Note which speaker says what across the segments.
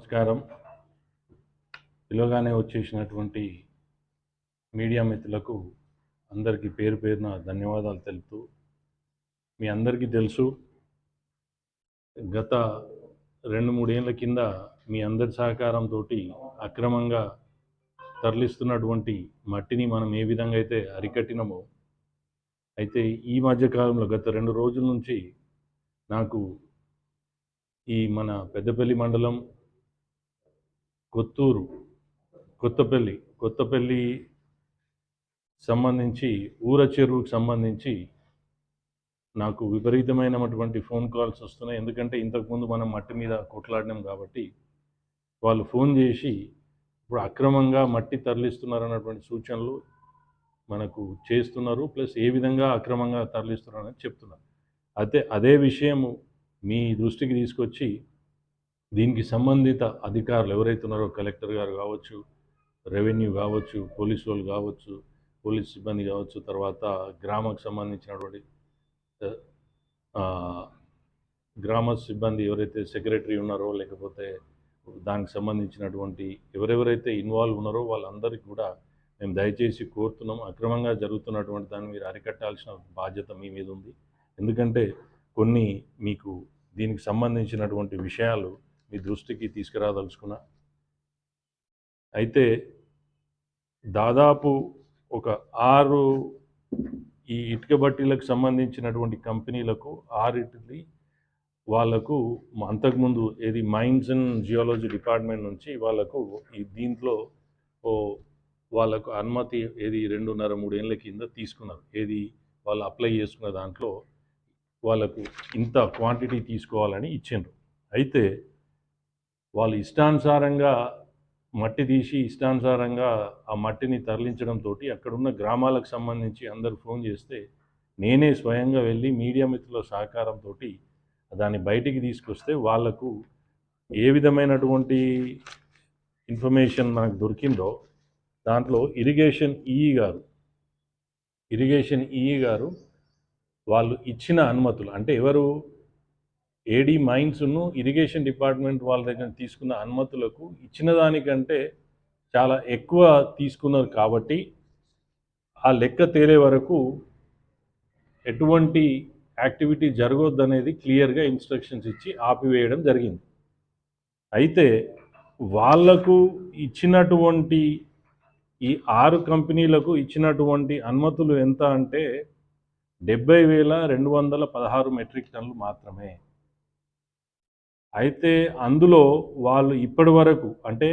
Speaker 1: నమస్కారం. పిలవగానే వచ్చేసినటువంటి మీడియా మిత్రులకు అందరికీ పేరు పేరున ధన్యవాదాలు తెలుపుతూ, మీ అందరికీ తెలుసు గత 2-3 ఏళ్ల కింద మీ అందరి సహకారంతో అక్రమంగా తరలిస్తున్నటువంటి మట్టిని మనం ఏ విధంగా అయితే అరికట్టినమో, అయితే ఈ మధ్యకాలంలో గత 2 రోజుల నుంచి నాకు ఈ మన పెద్దపల్లి మండలం కొత్తూరు కొత్తపల్లి సంబంధించి ఊర చెరువుకు సంబంధించి నాకు విపరీతమైనటువంటి ఫోన్ కాల్స్ వస్తున్నాయి. ఎందుకంటే ఇంతకుముందు మనం మట్టి మీద కొట్లాడినాం కాబట్టి వాళ్ళు ఫోన్ చేసి ఇప్పుడు అక్రమంగా మట్టి తరలిస్తున్నారన్నటువంటి సూచనలు మనకు చేస్తున్నారు. ప్లస్ ఏ విధంగా అక్రమంగా తరలిస్తున్నారని చెప్తున్నారు. అదే విషయము మీ దృష్టికి తీసుకొచ్చి దీనికి సంబంధిత అధికారులు ఎవరైతే ఉన్నారో కలెక్టర్ గారు కావచ్చు, రెవెన్యూ కావచ్చు, పోలీసు వాళ్ళు కావచ్చు, పోలీస్ సిబ్బంది కావచ్చు, తర్వాత గ్రామకు సంబంధించినటువంటి గ్రామ సిబ్బంది ఎవరైతే సెక్రటరీ ఉన్నారో, లేకపోతే దానికి సంబంధించినటువంటి ఎవరెవరైతే ఇన్వాల్వ్ ఉన్నారో వాళ్ళందరికీ కూడా మేము దయచేసి కోరుతున్నాం, అక్రమంగా జరుగుతున్నటువంటి దాన్ని మీరు అరికట్టాల్సిన బాధ్యత మీ మీద ఉంది. ఎందుకంటే కొన్ని మీకు దీనికి సంబంధించినటువంటి విషయాలు మీ దృష్టికి తీసుకురాదలుచుకున్నా. అయితే దాదాపు ఒక 6 ఈ ఇటుక బట్టీలకు సంబంధించినటువంటి కంపెనీలకు 6 వాళ్లకు అంతకుముందు ఏది మైన్స్ అండ్ జియాలజీ డిపార్ట్మెంట్ నుంచి వాళ్లకు ఈ దీంట్లో వాళ్ళకు అనుమతి ఏది 2.5-3 ఏళ్ల కింద తీసుకున్నారు. ఏది వాళ్ళు అప్లై చేసుకున్న దాంట్లో వాళ్ళకు ఇంత క్వాంటిటీ తీసుకోవాలని ఇచ్చిండ్రు. అయితే వాళ్ళు ఇష్టానుసారంగా మట్టి తీసి ఇష్టానుసారంగా ఆ మట్టిని తరలించడంతో అక్కడున్న గ్రామాలకు సంబంధించి అందరూ ఫోన్ చేస్తే నేనే స్వయంగా వెళ్ళి మీడియా మిత్రుల సహకారంతో దాన్ని బయటికి తీసుకొస్తే వాళ్లకు ఏ విధమైనటువంటి ఇన్ఫర్మేషన్ నాకు దొరికిందో దాంట్లో ఇరిగేషన్ ఈఈ గారు వాళ్ళు ఇచ్చిన అనుమతులు, అంటే ఎవరు ఏడీ మైన్స్ను ఇరిగేషన్ డిపార్ట్మెంట్ వాళ్ళ దగ్గర తీసుకున్న అనుమతులకు ఇచ్చిన దానికంటే చాలా ఎక్కువ తీసుకున్నారు. కాబట్టి ఆ లెక్క తేలే వరకు ఎటువంటి యాక్టివిటీ జరగొద్దనేది క్లియర్గా ఇన్స్ట్రక్షన్స్ ఇచ్చి ఆపివేయడం జరిగింది. అయితే వాళ్లకు ఇచ్చినటువంటి ఈ 6 కంపెనీలకు ఇచ్చినటువంటి అనుమతులు ఎంత అంటే 70,216 మెట్రిక్ టన్నులు మాత్రమే. అయితే అందులో వాళ్ళు ఇప్పటి వరకు అంటే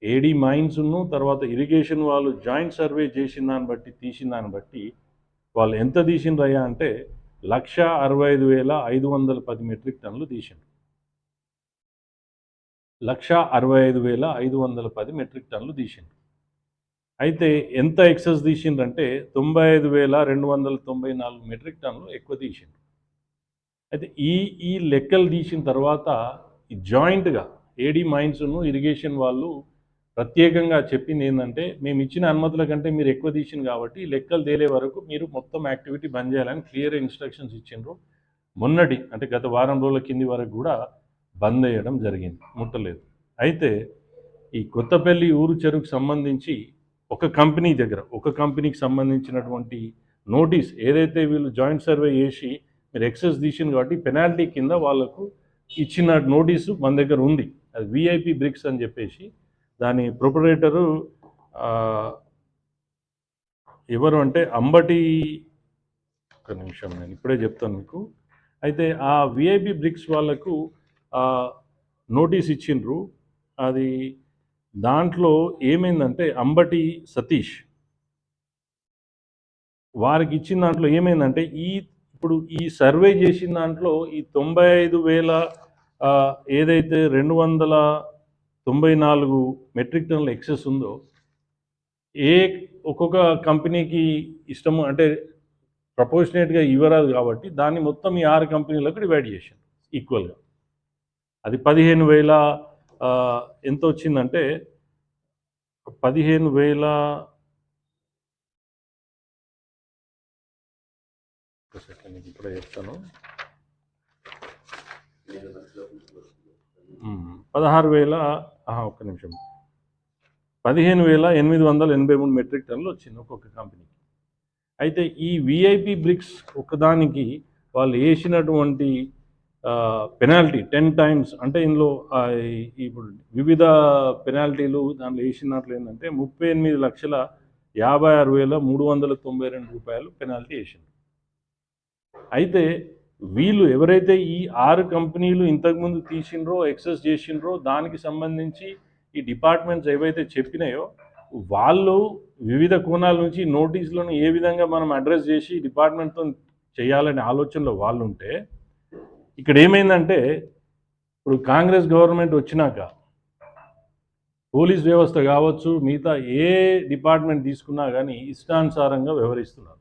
Speaker 1: ఏడీ మైన్స్ను తర్వాత ఇరిగేషన్ వాళ్ళు జాయింట్ సర్వే చేసిన దాన్ని బట్టి వాళ్ళు ఎంత తీసిండ్రయ్యా అంటే 1,65,510 మెట్రిక్ టన్నులు తీసిండ్రు. 1,65,510 మెట్రిక్ టన్నులు తీసిండ్రు. అయితే ఎంత ఎక్సెస్ తీసిండ్రంటే 95,294 మెట్రిక్ టన్నులు ఎక్కువ తీసిండ్రు. అయితే ఈ లెక్కలు తీసిన తర్వాత ఈ జాయింట్గా ఏడీ మైన్స్ను ఇరిగేషన్ వాళ్ళు ప్రత్యేకంగా చెప్పింది ఏంటంటే, మేము ఇచ్చిన అనుమతుల కంటే మీరు ఎక్కువ తీసింది కాబట్టి లెక్కలు తేలే వరకు మీరు మొత్తం యాక్టివిటీ బంద్ చేయాలని క్లియర్ ఇన్స్ట్రక్షన్స్ ఇచ్చిండ్రు. అంటే గత వారం రోజుల కింది వరకు కూడా బంద్ చేయడం జరిగింది, ముట్టలేదు. అయితే ఈ కొత్తపల్లి ఊరు చెరువుకు సంబంధించి ఒక కంపెనీకి సంబంధించినటువంటి నోటీస్ ఏదైతే వీళ్ళు జాయింట్ సర్వే చేసి మీరు ఎక్సెస్ తీసింది కాబట్టి పెనాల్టీ కింద వాళ్ళకు ఇచ్చిన నోటీసు మన దగ్గర ఉంది. అది విఐపి బ్రిక్స్ అని చెప్పేసి దాని ప్రొపరేటరు ఎవరు అంటే అంబటి, ఒక నిమిషం నేను ఇప్పుడే చెప్తాను మీకు. అయితే ఆ విఐపి బ్రిక్స్ వాళ్ళకు నోటీస్ ఇచ్చిండ్రు. అది దాంట్లో ఏమైందంటే అంబటి సతీష్ వారికి ఇచ్చిన దాంట్లో ఏమైందంటే ఇప్పుడు ఈ సర్వే చేసిన దాంట్లో ఈ 95,000 ఏదైతే 294 మెట్రిక్ టన్నుల ఎక్సెస్ ఉందో ఒక్కొక్క కంపెనీకి ఇష్టము అంటే ప్రపోర్షనేట్గా ఇవ్వరాదు కాబట్టి దాన్ని మొత్తం ఈ 6 కంపెనీలకు డివైడ్ చేశారు ఈక్వల్గా. అది 15,000 ఎంత వచ్చిందంటే 15,000 ఇప్పుడే చెప్తాను. 16,000 ఒక్క నిమిషం 15,883 మెట్రిక్ టన్నులు వచ్చింది ఒక్కొక్క కంపెనీకి. అయితే ఈ విఐపి బ్రిక్స్ ఒకదానికి వాళ్ళు వేసినటువంటి పెనాల్టీ 10 టైమ్స్ అంటే ఇందులో ఇప్పుడు వివిధ పెనాల్టీలు దాంట్లో వేసినట్లు ఏంటంటే 38,56,392 పెనాల్టీ వేసింది. అయితే వీళ్ళు ఎవరైతే ఈ 6 కంపెనీలు ఇంతకుముందు తీసిండ్రో ఎక్సెస్ చేసిండ్రో దానికి సంబంధించి ఈ డిపార్ట్మెంట్స్ ఏవైతే చెప్పినాయో వాళ్ళు వివిధ కోణాల నుంచి నోటీసులను ఏ విధంగా మనం అడ్రస్ చేసి డిపార్ట్మెంట్తో చేయాలనే ఆలోచనలో వాళ్ళు ఉంటే ఇక్కడ ఏమైందంటే ఇప్పుడు కాంగ్రెస్ గవర్నమెంట్ వచ్చినాక పోలీస్ వ్యవస్థ కావచ్చు మిగతా ఏ డిపార్ట్మెంట్ తీసుకున్నా కానీ ఇష్టానుసారంగా వ్యవహరిస్తున్నారు.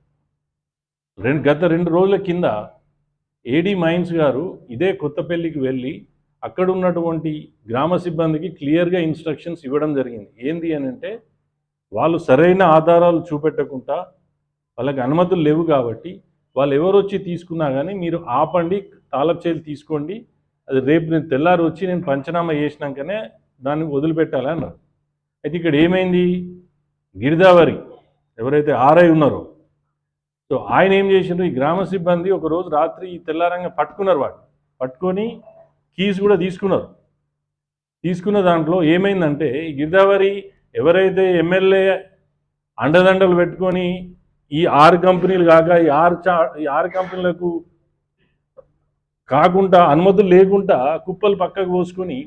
Speaker 1: గత 2 రోజుల కింద ఏడీ మైన్స్ గారు ఇదే కొత్తపల్లికి వెళ్ళి అక్కడ ఉన్నటువంటి గ్రామ సిబ్బందికి క్లియర్గా ఇన్స్ట్రక్షన్స్ ఇవ్వడం జరిగింది. ఏంది అని అంటే వాళ్ళు సరైన ఆధారాలు చూపెట్టకుండా వాళ్ళకి అనుమతులు లేవు కాబట్టి వాళ్ళు ఎవరు వచ్చి తీసుకున్నా కానీ మీరు ఆపండి, తాళపు చేలు తీసుకోండి, అది రేపు నేను తెల్లారి వచ్చి నేను పంచనామా చేసినాకనే దాన్ని వదిలిపెట్టాలి అన్నారు. అయితే ఇక్కడ ఏమైంది, గిరిదావరి ఎవరైతే ఆర్ఐ ఉన్నారో సో ఆయన ఏం చేసిండ్రు, ఈ గ్రామ సిబ్బంది ఒకరోజు రాత్రి తెల్లారంగా పట్టుకున్నారు, వాడు పట్టుకొని కీస్ కూడా తీసుకున్నారు. తీసుకున్న దాంట్లో ఏమైందంటే ఈ గిరిదావరి ఎవరైతే ఎమ్మెల్యే అండదండలు పెట్టుకొని ఈ 6 కంపెనీలు కాక ఈ 6 కంపెనీలకు కాకుండా అనుమతులు లేకుండా కుప్పలు పక్కకు పోసుకొని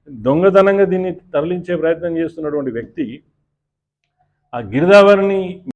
Speaker 1: దొంగతనంగా దీన్ని తరలించే ప్రయత్నం చేస్తున్నటువంటి వ్యక్తి ఆ గిరిదావరిని